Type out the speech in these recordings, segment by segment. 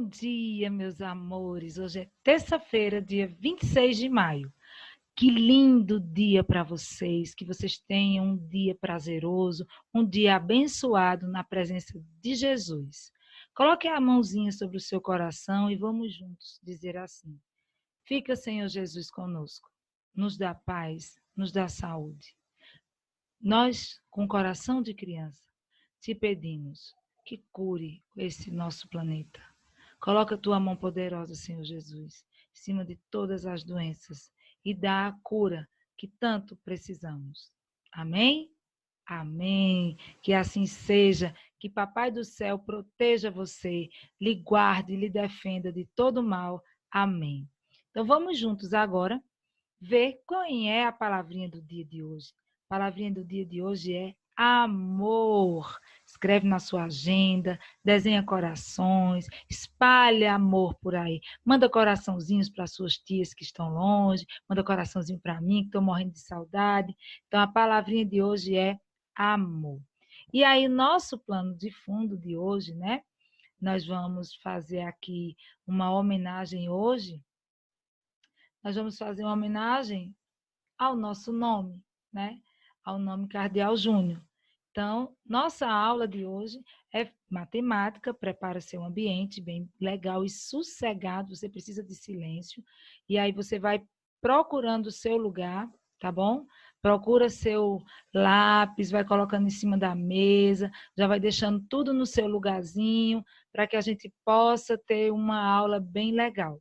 Bom dia, meus amores. Hoje é terça-feira, dia 26 de maio. Que lindo dia para vocês, que vocês tenham um dia prazeroso, um dia abençoado na presença de Jesus. Coloque a mãozinha sobre o seu coração e vamos juntos dizer assim: fica, Senhor Jesus, conosco. Nos dá paz, nos dá saúde. Nós, com coração de criança, te pedimos que cure esse nosso planeta. Coloca a tua mão poderosa, Senhor Jesus, em cima de todas as doenças e dá a cura que tanto precisamos. Amém? Amém. Que assim seja, que Papai do Céu proteja você, lhe guarde e lhe defenda de todo mal. Amém. Então vamos juntos agora ver qual é a palavrinha do dia de hoje. A palavrinha do dia de hoje é amor. Escreve na sua agenda, desenha corações, espalha amor por aí. Manda coraçãozinhos para suas tias que estão longe, manda coraçãozinho para mim, que estou morrendo de saudade. Então, a palavrinha de hoje é amor. E aí, nosso plano de fundo de hoje, né? Nós vamos fazer aqui uma homenagem hoje. Nós vamos fazer uma homenagem ao nosso nome, né? Ao nome Cardeal Júnior. Então, nossa aula de hoje é matemática, prepara seu ambiente bem legal e sossegado, você precisa de silêncio, e aí você vai procurando o seu lugar, tá bom? Procura seu lápis, vai colocando em cima da mesa, já vai deixando tudo no seu lugarzinho, para que a gente possa ter uma aula bem legal.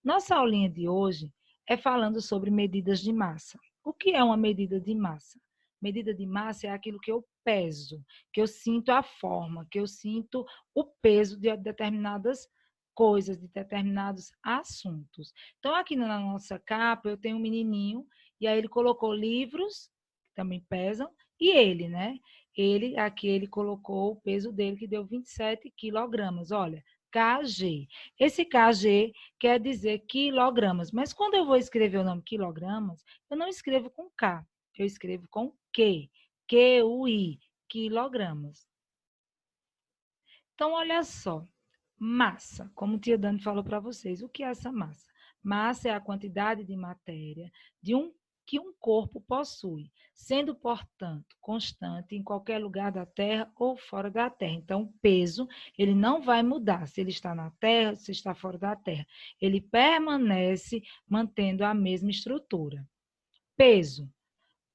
Nossa aulinha de hoje é falando sobre medidas de massa. O que é uma medida de massa? Medida de massa é aquilo que eu peso, que eu sinto a forma, que eu sinto o peso de determinadas coisas, de determinados assuntos. Então, aqui na nossa capa, eu tenho um menininho, e aí ele colocou livros, que também pesam, e ele, né? Ele colocou o peso dele, que deu 27 quilogramas. Olha, kg. Esse kg quer dizer quilogramas, mas quando eu vou escrever o nome quilogramas, eu não escrevo com K, eu escrevo com Q, Q-U-I, quilogramas. Então, olha só, massa, como o tia Dani falou para vocês, o que é essa massa? Massa é a quantidade de matéria que um corpo possui, sendo, portanto, constante em qualquer lugar da Terra ou fora da Terra. Então, o peso, ele não vai mudar se ele está na Terra ou se está fora da Terra. Ele permanece mantendo a mesma estrutura. Peso.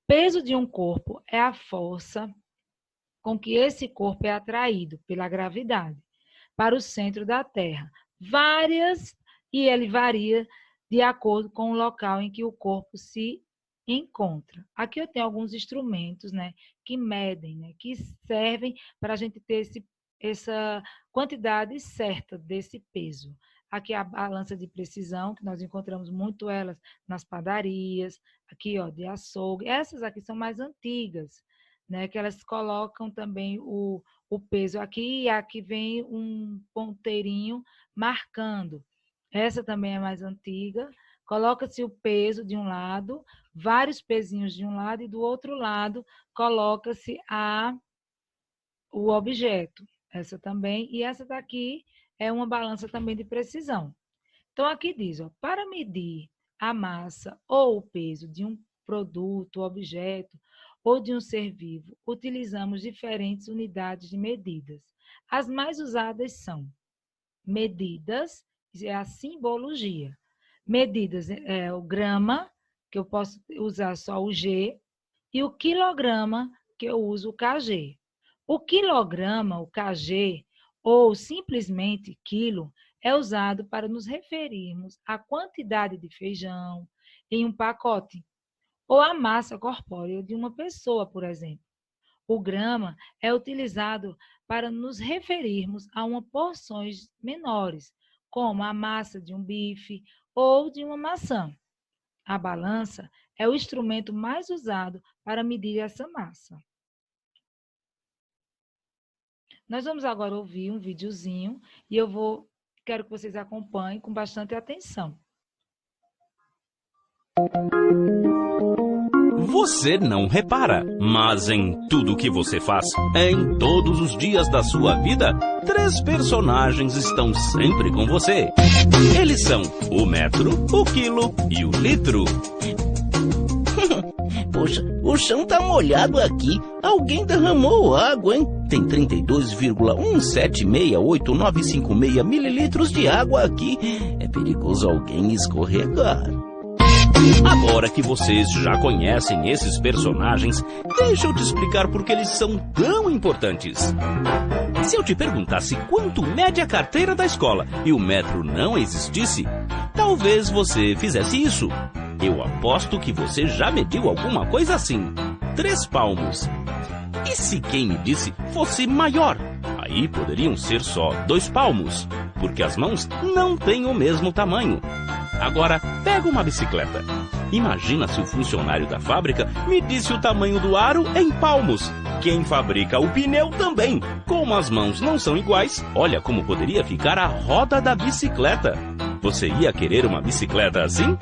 Peso de um corpo é a força com que esse corpo é atraído pela gravidade para o centro da Terra. E ele varia de acordo com o local em que o corpo se encontra. Aqui eu tenho alguns instrumentos, né, que medem, né, que servem para a gente ter essa quantidade certa desse peso. Aqui é a balança de precisão, que nós encontramos muito elas nas padarias, aqui, ó, de açougue. Essas aqui são mais antigas, né, que elas colocam também o peso aqui, e aqui vem um ponteirinho marcando. Essa também é mais antiga. Coloca-se o peso de um lado, vários pezinhos de um lado, e do outro lado coloca-se o objeto. Essa também. E essa daqui é uma balança também de precisão. Então, aqui diz, ó, para medir a massa ou o peso de um produto, objeto ou de um ser vivo, utilizamos diferentes unidades de medidas. As mais usadas são medidas, é a simbologia. Medidas é o grama, que eu posso usar só o G, e o quilograma, que eu uso o kg. O quilograma, o kg, ou simplesmente quilo, é usado para nos referirmos à quantidade de feijão em um pacote, ou à massa corpórea de uma pessoa, por exemplo. O grama é utilizado para nos referirmos a uma porções menores, como a massa de um bife ou de uma maçã. A balança é o instrumento mais usado para medir essa massa. Nós vamos agora ouvir um videozinho e quero que vocês acompanhem com bastante atenção. você não repara. Mas em tudo que você faz, em todos os dias da sua vida, 3 personagens estão sempre com você. Eles são o metro, o quilo e o litro. Poxa, o chão tá molhado aqui. Alguém derramou água, hein? Tem 32,1768956 mililitros de água aqui. É perigoso alguém escorregar. Agora que vocês já conhecem esses personagens, deixa eu te explicar por que eles são tão importantes. Se eu te perguntasse quanto mede a carteira da escola e o metro não existisse, talvez você fizesse isso. Eu aposto que você já mediu alguma coisa assim. 3 palmos. E se quem me disse fosse maior? Aí poderiam ser só 2 palmos, porque as mãos não têm o mesmo tamanho. Agora, pega uma bicicleta. Imagina se o funcionário da fábrica me disse o tamanho do aro em palmos. Quem fabrica o pneu também. Como as mãos não são iguais, olha como poderia ficar a roda da bicicleta. Você ia querer uma bicicleta assim?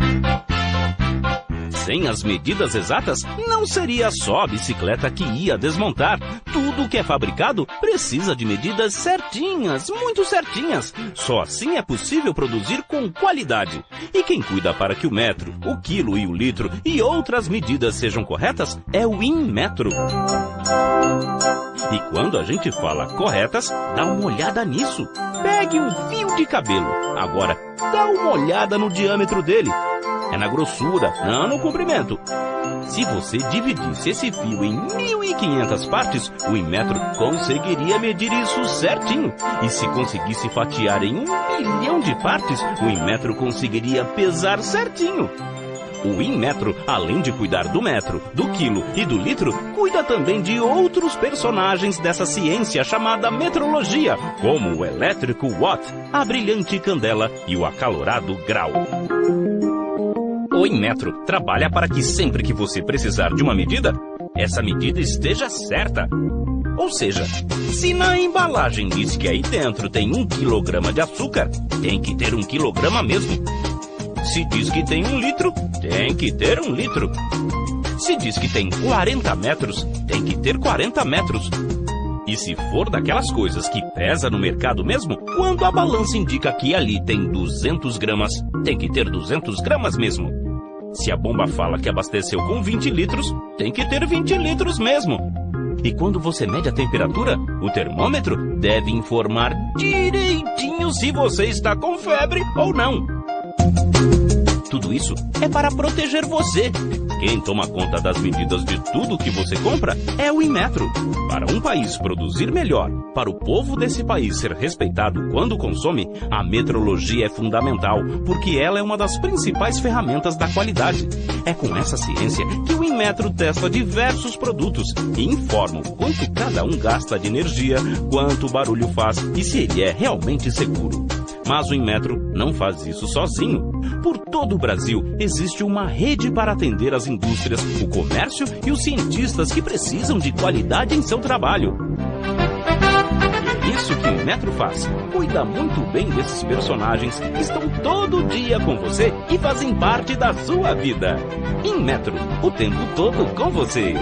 Sem as medidas exatas, não seria só a bicicleta que ia desmontar. Tudo que é fabricado precisa de medidas certinhas, muito certinhas. Só assim é possível produzir com qualidade. E quem cuida para que o metro, o quilo e o litro e outras medidas sejam corretas é o Inmetro. E quando a gente fala corretas, dá uma olhada nisso. Pegue um fio de cabelo. Agora, dá uma olhada no diâmetro dele. É na grossura, não no comprimento. Se você dividisse esse fio em 1.500 partes, o Inmetro conseguiria medir isso certinho. E se conseguisse fatiar em 1 milhão de partes, o Inmetro conseguiria pesar certinho. O Inmetro, além de cuidar do metro, do quilo e do litro, cuida também de outros personagens dessa ciência chamada metrologia, como o elétrico watt, a brilhante candela e o acalorado grau. O Inmetro trabalha para que sempre que você precisar de uma medida, essa medida esteja certa. Ou seja, se na embalagem diz que aí dentro tem 1 quilograma de açúcar, tem que ter 1 quilograma mesmo. Se diz que tem 1 litro, tem que ter 1 litro. Se diz que tem 40 metros, tem que ter 40 metros. E se for daquelas coisas que pesa no mercado mesmo, quando a balança indica que ali tem 200 gramas, tem que ter 200 gramas mesmo. Se a bomba fala que abasteceu com 20 litros, tem que ter 20 litros mesmo. E quando você mede a temperatura, o termômetro deve informar direitinho se você está com febre ou não. Tudo isso é para proteger você. Quem toma conta das medidas de tudo que você compra é o Inmetro. Para um país produzir melhor, para o povo desse país ser respeitado quando consome, a metrologia é fundamental, porque ela é uma das principais ferramentas da qualidade. É com essa ciência que o Inmetro testa diversos produtos e informa o quanto cada um gasta de energia, quanto barulho faz e se ele é realmente seguro. Mas o Inmetro não faz isso sozinho. Por todo o Brasil, existe uma rede para atender as indústrias, o comércio e os cientistas que precisam de qualidade em seu trabalho. E é isso que o Inmetro faz. Cuida muito bem desses personagens que estão todo dia com você e fazem parte da sua vida. Inmetro, o tempo todo com você.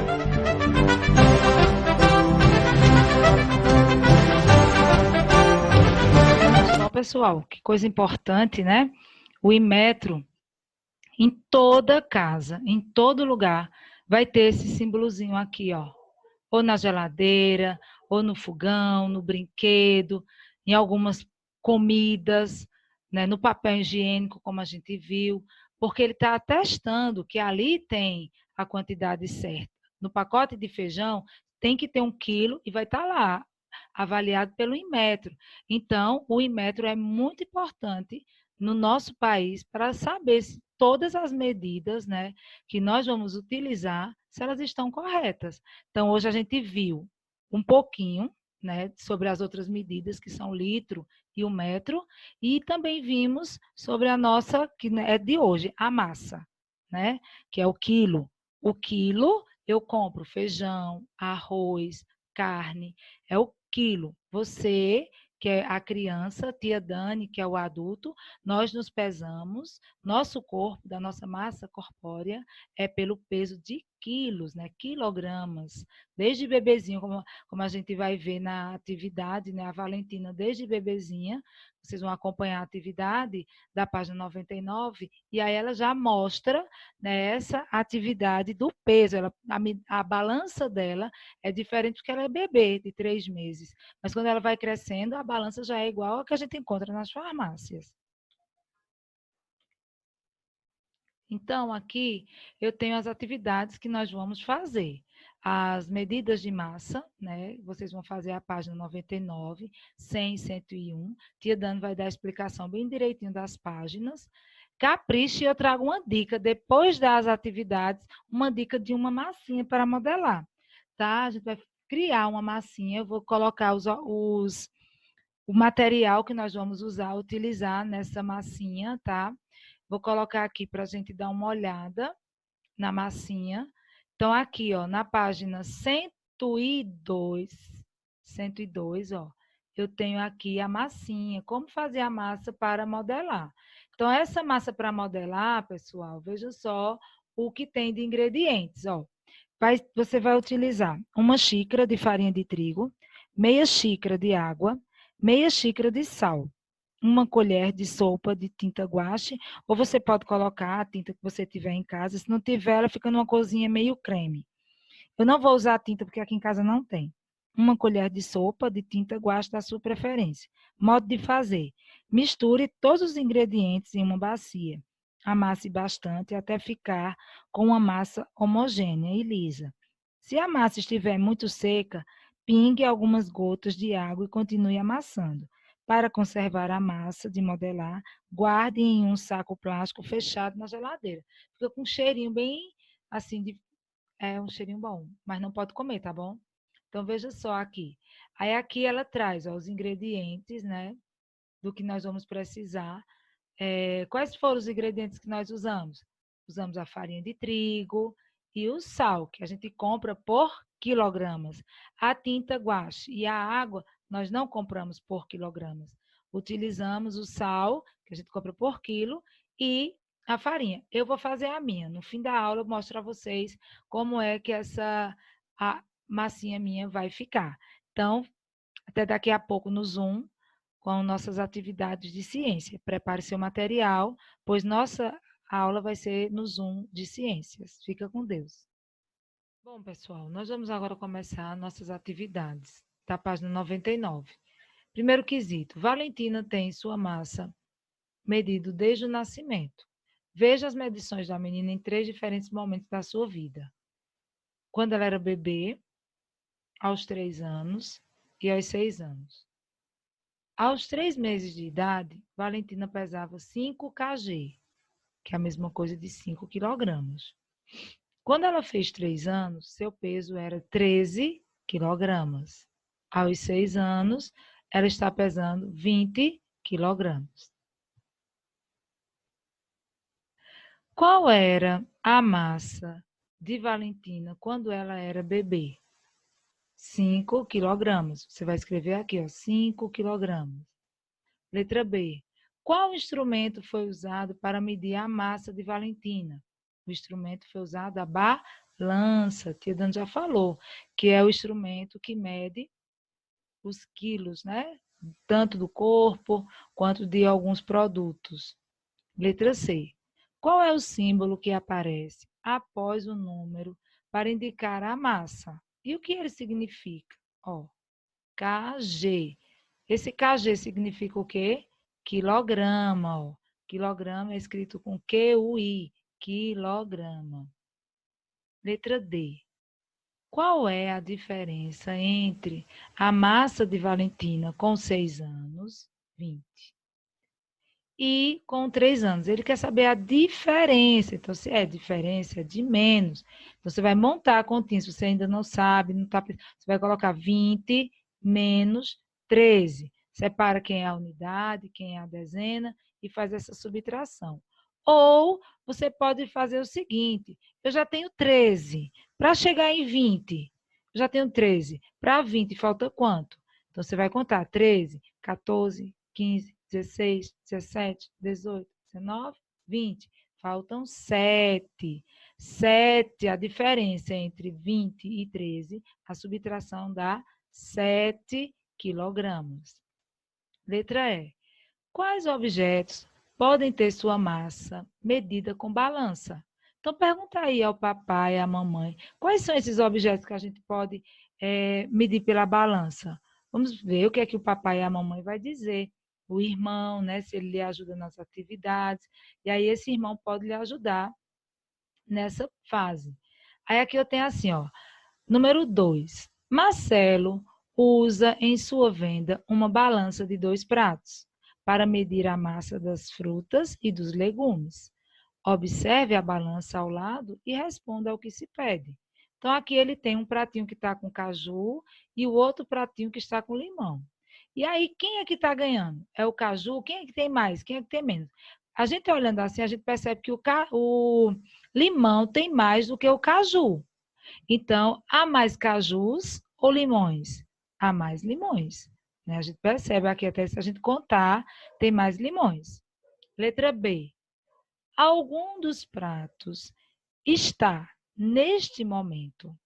Pessoal, que coisa importante, né? O Inmetro, em toda casa, em todo lugar, vai ter esse símbolozinho aqui, ó. Ou na geladeira, ou no fogão, no brinquedo, em algumas comidas, né? No papel higiênico, como a gente viu, porque ele está atestando que ali tem a quantidade certa. No pacote de feijão, tem que ter 1 quilo e vai estar lá, avaliado pelo Inmetro. Então, o Inmetro é muito importante no nosso país para saber se todas as medidas, né, que nós vamos utilizar, se elas estão corretas. Então, hoje a gente viu um pouquinho, né, sobre as outras medidas, que são o litro e o metro, e também vimos sobre a nossa, que é de hoje, a massa, né, que é o quilo. O quilo, eu compro feijão, arroz, carne, é o quilo. Você, que é a criança, tia Dani, que é o adulto, nós nos pesamos, nosso corpo, da nossa massa corpórea, é pelo peso de quilos, né? Quilogramas. Desde bebezinho, como a gente vai ver na atividade, né? A Valentina, desde bebezinha, vocês vão acompanhar a atividade da página 99, e aí ela já mostra, né, essa atividade do peso. A balança dela é diferente porque ela é bebê de 3 meses. Mas quando ela vai crescendo, a balança já é igual a que a gente encontra nas farmácias. Então, aqui eu tenho as atividades que nós vamos fazer. As medidas de massa, né? Vocês vão fazer a página 99, 100, 101. Tia Dani vai dar a explicação bem direitinho das páginas. Capriche, eu trago uma dica, depois das atividades, uma dica de uma massinha para modelar, tá? A gente vai criar uma massinha, eu vou colocar o material que nós vamos utilizar nessa massinha, tá? Vou colocar aqui para a gente dar uma olhada na massinha. Então, aqui, ó, na página 102, ó, eu tenho aqui a massinha, como fazer a massa para modelar. Então, essa massa para modelar, pessoal, veja só o que tem de ingredientes, ó. Você vai utilizar uma xícara de farinha de trigo, meia xícara de água, meia xícara de sal, uma colher de sopa de tinta guache, ou você pode colocar a tinta que você tiver em casa. Se não tiver, ela fica numa corzinha meio creme. Eu não vou usar a tinta porque aqui em casa não tem. Uma colher de sopa de tinta guache da sua preferência. Modo de fazer: misture todos os ingredientes em uma bacia. Amasse bastante até ficar com uma massa homogênea e lisa. Se a massa estiver muito seca, pingue algumas gotas de água e continue amassando. Para conservar a massa de modelar, guarde em um saco plástico fechado na geladeira. Fica com um cheirinho bem assim, é um cheirinho bom, mas não pode comer, tá bom? Então veja só aqui. Aí aqui ela traz, ó, os ingredientes, né, do que nós vamos precisar. Quais foram os ingredientes que nós usamos? Usamos a farinha de trigo e o sal, que a gente compra por quilogramas. A tinta guache e a água nós não compramos por quilogramas. Utilizamos o sal, que a gente compra por quilo, e a farinha. Eu vou fazer a minha. No fim da aula eu mostro a vocês como é que a massinha minha vai ficar. Então, até daqui a pouco no Zoom, com nossas atividades de ciência. Prepare seu material, pois nossa aula vai ser no Zoom de ciências. Fica com Deus. Bom, pessoal, nós vamos agora começar nossas atividades, da página 99. Primeiro quesito: Valentina tem sua massa medido desde o nascimento. Veja as medições da menina em 3 diferentes momentos da sua vida. Quando ela era bebê, aos 3 anos e aos 6 anos. Aos 3 meses de idade, Valentina pesava 5 kg, que é a mesma coisa de 5 quilogramas. Quando ela fez 3 anos, seu peso era 13 quilogramas. Aos 6 anos, ela está pesando 20 quilogramas. Qual era a massa de Valentina quando ela era bebê? 5 quilogramas. Você vai escrever aqui, ó, 5 quilogramas. Letra B. Qual instrumento foi usado para medir a massa de Valentina? O instrumento foi usado a balança. Tia Dani já falou, que é o instrumento que mede os quilos, né? Tanto do corpo quanto de alguns produtos. Letra C. Qual é o símbolo que aparece após o número para indicar a massa? E o que ele significa? Ó, KG. Esse KG significa o quê? Quilograma. Ó. Quilograma é escrito com QUI. Quilograma. Letra D. Qual é a diferença entre a massa de Valentina com 6 anos, 20, e com 3 anos? Ele quer saber a diferença. Então, se é diferença, é de menos. Então, você vai montar a continha. Se você ainda não sabe, não tá, você vai colocar 20 menos 13. Separa quem é a unidade, quem é a dezena e faz essa subtração. Ou você pode fazer o seguinte: eu já tenho 13. Para chegar em 20, eu já tenho 13. Para 20, falta quanto? Então, você vai contar 13, 14, 15, 16, 17, 18, 19, 20. Faltam 7. 7, a diferença entre 20 e 13, a subtração dá 7 quilogramas. Letra E. Quais objetos podem ter sua massa medida com balança? Então, pergunta aí ao papai e à mamãe, quais são esses objetos que a gente pode medir pela balança? Vamos ver o que é que o papai e a mamãe vai dizer. O irmão, né, se ele lhe ajuda nas atividades, e aí esse irmão pode lhe ajudar nessa fase. Aí aqui eu tenho assim, ó, número 2. Marcelo usa em sua venda uma balança de 2 pratos para medir a massa das frutas e dos legumes. Observe a balança ao lado e responda ao que se pede. Então, aqui ele tem um pratinho que está com caju e o outro pratinho que está com limão. E aí, quem é que está ganhando? É o caju? Quem é que tem mais? Quem é que tem menos? A gente olhando assim, a gente percebe que o limão tem mais do que o caju. Então, há mais cajus ou limões? Há mais limões. Né? A gente percebe aqui, até se a gente contar, tem mais limões. Letra B. Algum dos pratos está, neste momento,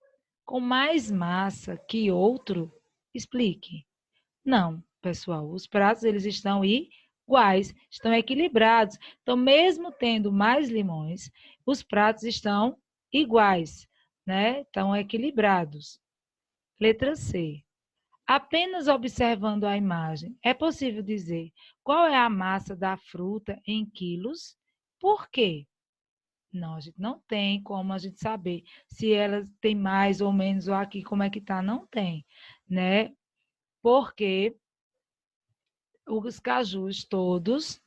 com mais massa que outro? Explique. Não, pessoal, os pratos eles estão iguais, estão equilibrados. Então, mesmo tendo mais limões, os pratos estão iguais, né? Estão equilibrados. Letra C. Apenas observando a imagem, é possível dizer qual é a massa da fruta em quilos? Por quê? Não, a gente não tem como a gente saber se elas têm mais ou menos ou aqui como é que tá, não tem, né? Porque os cajus todos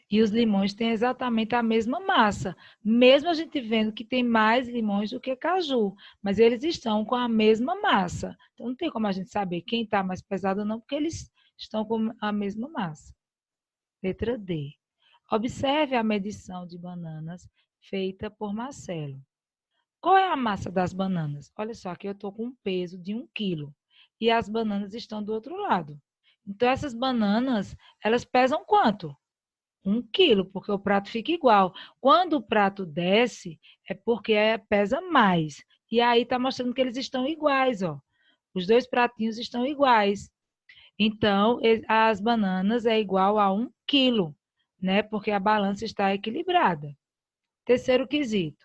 e os limões têm exatamente a mesma massa, mesmo a gente vendo que tem mais limões do que caju, mas eles estão com a mesma massa. Então não tem como a gente saber quem está mais pesado ou não, porque eles estão com a mesma massa. Letra D. Observe a medição de bananas feita por Marcelo. Qual é a massa das bananas? Olha só, aqui eu estou com um peso de 1 quilo e as bananas estão do outro lado. Então, essas bananas, elas pesam quanto? 1 quilo, porque o prato fica igual. Quando o prato desce, é porque pesa mais. E aí está mostrando que eles estão iguais, ó. Os dois pratinhos estão iguais. Então, as bananas é igual a 1 quilo, né? Porque a balança está equilibrada. Terceiro quesito,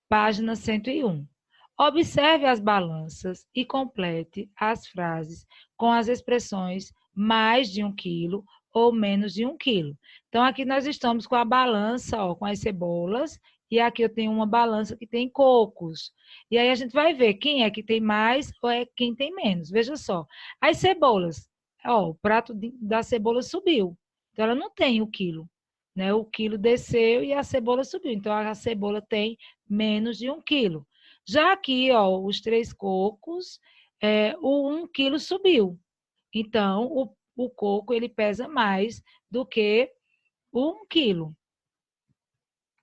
página 101. Observe as balanças e complete as frases com as expressões mais de 1 quilo ou menos de 1 quilo. Então, aqui nós estamos com a balança, ó, com as cebolas, e aqui eu tenho uma balança que tem cocos. E aí a gente vai ver quem é que tem mais ou é quem tem menos. Veja só, as cebolas, ó, o prato da cebola subiu, então ela não tem o quilo, né? O quilo desceu e a cebola subiu, então a cebola tem menos de 1 quilo. Já aqui, ó, os 3 cocos, o 1 quilo subiu. Então, o coco ele pesa mais do que 1 quilo.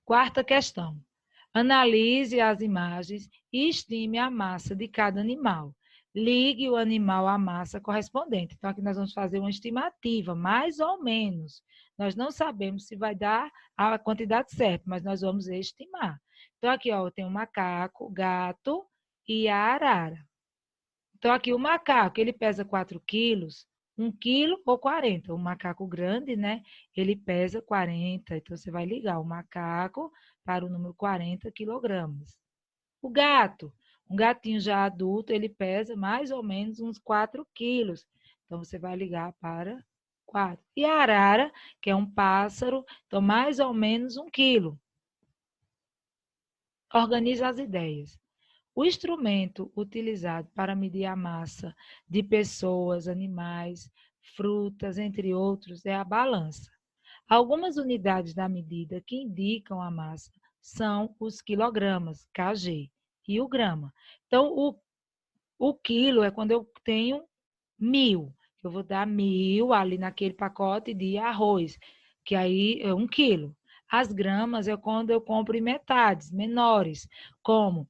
Quarta questão. Analise as imagens e estime a massa de cada animal. Ligue o animal à massa correspondente. Então, aqui nós vamos fazer uma estimativa, mais ou menos. Nós não sabemos se vai dar a quantidade certa, mas nós vamos estimar. Então, aqui, ó, tem o macaco, o gato e a arara. Então, aqui o macaco, ele pesa 4 quilos, 1 quilo ou 40. O macaco grande, né? Ele pesa 40. Então, você vai ligar o macaco para o número 40 quilogramas. O gato, um gatinho já adulto, ele pesa mais ou menos uns 4 quilos. Então, você vai ligar para 4. E a arara, que é um pássaro, então mais ou menos 1 quilo. Organiza as ideias. O instrumento utilizado para medir a massa de pessoas, animais, frutas, entre outros, é a balança. Algumas unidades da medida que indicam a massa são os quilogramas, kg, e o grama. Então, o quilo é quando eu tenho 1.000. Eu vou dar 1.000 ali naquele pacote de arroz, que aí é 1 quilo. As gramas é quando eu compro em metades, menores, como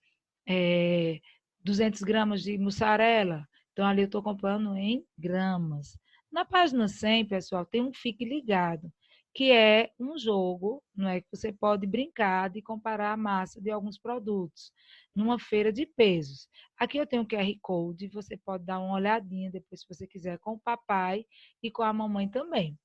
200 gramas de mussarela. Então, ali eu estou comprando em gramas. Na página 100, pessoal, tem um Fique Ligado, que é um jogo, não é, que você pode brincar de comparar a massa de alguns produtos numa feira de pesos. Aqui eu tenho o QR Code, você pode dar uma olhadinha depois se você quiser com o papai e com a mamãe também.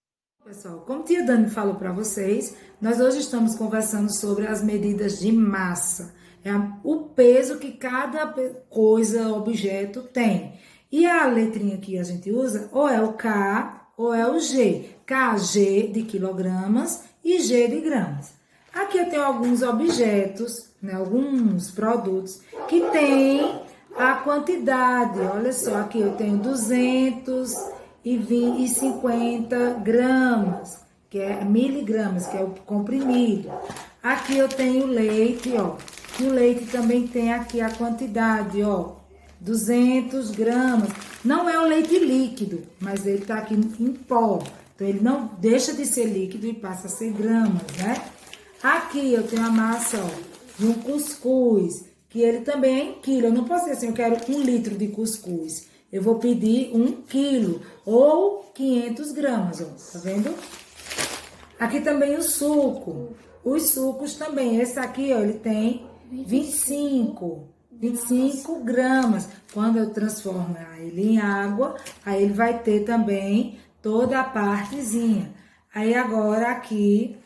Pessoal, como tia Dani falou para vocês, nós hoje estamos conversando sobre as medidas de massa. É o peso que cada coisa, objeto tem. E a letrinha que a gente usa, ou é o K ou é o G. KG de quilogramas e G de gramas. Aqui eu tenho alguns objetos, né, alguns produtos que têm a quantidade. Olha só, aqui eu tenho 250 gramas, que é miligramas, que é o comprimido. Aqui eu tenho leite, ó. E o leite também tem aqui a quantidade, ó, 200 gramas. Não é o leite líquido, mas ele tá aqui em pó. Então, ele não deixa de ser líquido e passa a ser gramas, né? Aqui eu tenho a massa, ó, de um cuscuz, que ele também é em quilo. Eu não posso dizer assim, eu quero 1 litro de cuscuz. Eu vou pedir 1 quilo ou 500 gramas, ó, tá vendo? Aqui também o suco. Os sucos também. Esse aqui, ó, ele tem 25 gramas. Quando eu transformo ele em água, aí ele vai ter também toda a partezinha. Aí agora aqui,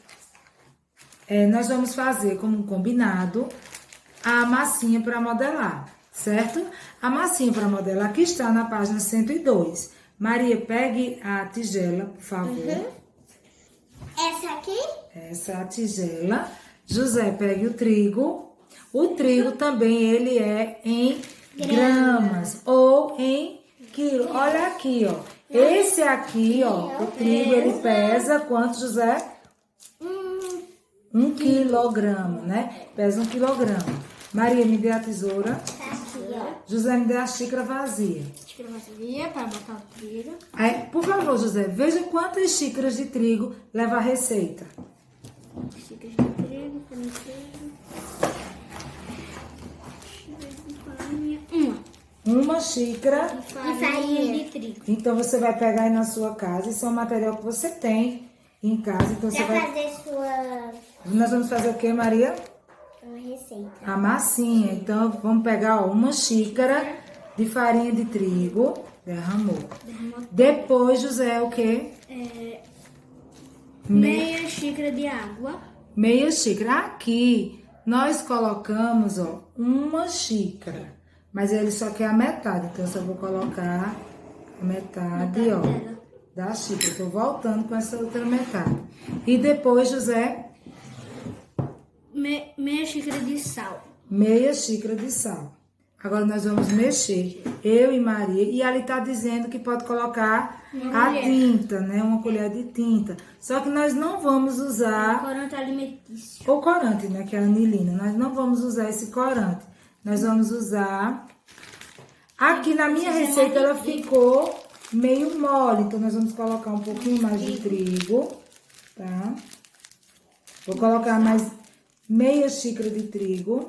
nós vamos fazer como um combinado a massinha para modelar, certo? A massinha para modelar aqui está na página 102. Maria, pegue a tigela, por favor. Essa aqui? Essa é a tigela. José, pegue o trigo. O trigo também, ele é em gramas ou em quilo. Olha aqui, ó. Esse aqui, ó, o trigo, ele pesa quanto, José? 1 quilograma, né? Pesa 1 quilograma. Maria, me dê a tesoura. Aqui, ó. José, me dê a xícara vazia. Xícara vazia para botar o trigo. Aí, por favor, José, veja quantas xícaras de trigo leva a receita. Xícaras de trigo, Uma xícara de farinha de trigo. Então, você vai pegar aí na sua casa. Isso é um material que você tem em casa. Então, você Para vai... fazer sua... Nós vamos fazer o que, Maria? Uma receita. A massinha. Então, vamos pegar, ó, uma xícara de farinha de trigo. Derramou. Depois, José, o quê? Meia xícara de água. Meia xícara. Aqui, nós colocamos, ó, uma xícara. Mas ele só quer a metade. Então, eu só vou colocar a metade, ó, da xícara. Estou voltando com essa outra metade. E depois, José... Meia xícara de sal. Meia xícara de sal. Agora nós vamos mexer, eu e Maria. E ali tá dizendo que pode colocar a tinta, né? Uma colher de tinta. Só que nós não vamos usar... Corante alimentício. O corante, né? Que é a anilina. Nós não vamos usar esse corante. Nós vamos usar... Aqui na minha receita ela ficou meio mole. Então nós vamos colocar um pouquinho mais de trigo, tá? Vou colocar mais meia xícara de trigo,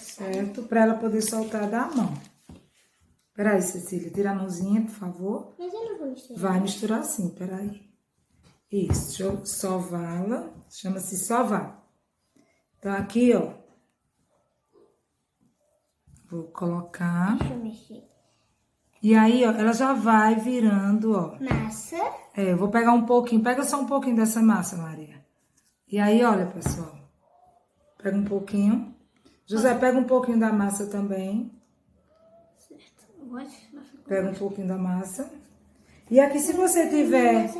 certo? Para ela poder soltar da mão. Peraí, Cecília, tira a mãozinha, por favor. Mas eu não vou misturar. Vai misturar assim, peraí. Isso, deixa eu sová-la. Chama-se sovar. Então, aqui, ó. Vou colocar. Deixa eu mexer. E aí, ó, ela já vai virando, ó. Massa. Eu vou pegar um pouquinho. Pega só um pouquinho dessa massa, Maria. E aí, olha, pessoal. Pega um pouquinho. José, pega um pouquinho da massa também. Pega um pouquinho da massa. E aqui, se você tiver...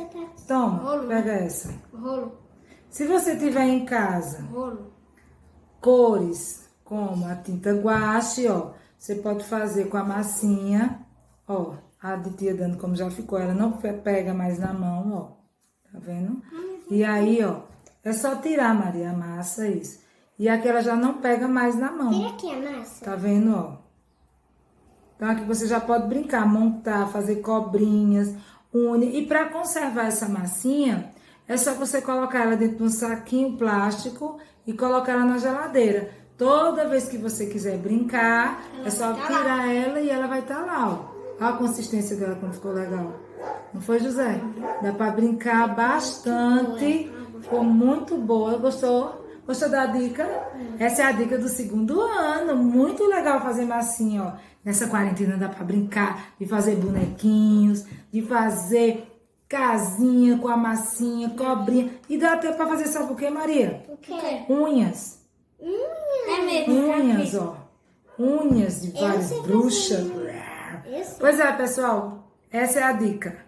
Toma, pega essa. Rolo. Se você tiver em casa Rolo. cores como a tinta guache, ó, você pode fazer com a massinha, ó, a de tia Dani como já ficou, ela não pega mais na mão, ó, tá vendo? E aí, ó, é só tirar, Maria, a massa, isso. E aqui ela já não pega mais na mão. Tira aqui a massa. Tá vendo, ó? Então aqui você já pode brincar, montar, fazer cobrinhas, une. E para conservar essa massinha, é só você colocar ela dentro de um saquinho plástico e colocar ela na geladeira. Toda vez que você quiser brincar, é só tirar ela e ela vai estar lá, ó. Olha a consistência dela, como ficou legal. Não foi, José? Dá pra brincar bastante. Ficou muito boa. Gostou? Gostou da dica? Essa é a dica do 2º ano. Muito legal fazer massinha, ó. Nessa quarentena dá pra brincar de fazer bonequinhos, de fazer casinha com a massinha, cobrinha. E dá até pra fazer, sabe o que, Maria? O quê? Unhas. É mesmo. Unhas, ó. Unhas de várias bruxas. Pois é, pessoal. Essa é a dica.